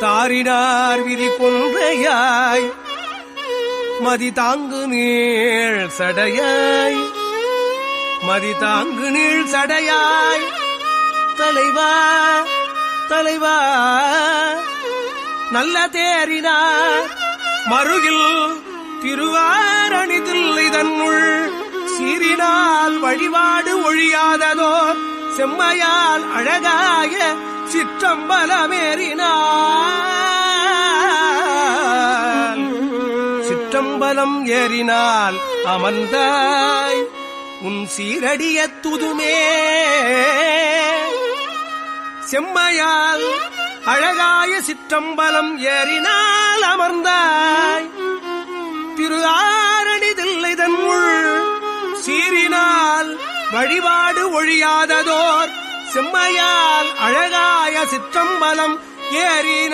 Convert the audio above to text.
தாரினார் விரி கொன்றையாய் மதி தாங்கு நீள் சடையாய் மதி தாங்கு நீள் சடையாய் தலைவா தலைவா நல்ல தேரினார் மருகில் திருவாரணிதில்லை தன்னுள் சீரினால் வழிபாடு ஒழியாததோ செம்மையால் அழகாய சிற்றம்பலமேறினார் சிற்றம்பலம் ஏறினால் அமர்ந்தாய் உன் சீரடிய துதுமே செம்மையால் அழகாய சிற்றம்பலம் ஏறினால் அமர்ந்தாய் திரு ஆரணிதில்லை தன்னுள் சீரினால் வழிபாடு ஒழியாததோர் செம்மையால் அழகாய சிற்றம்பலம் ஏறினார்.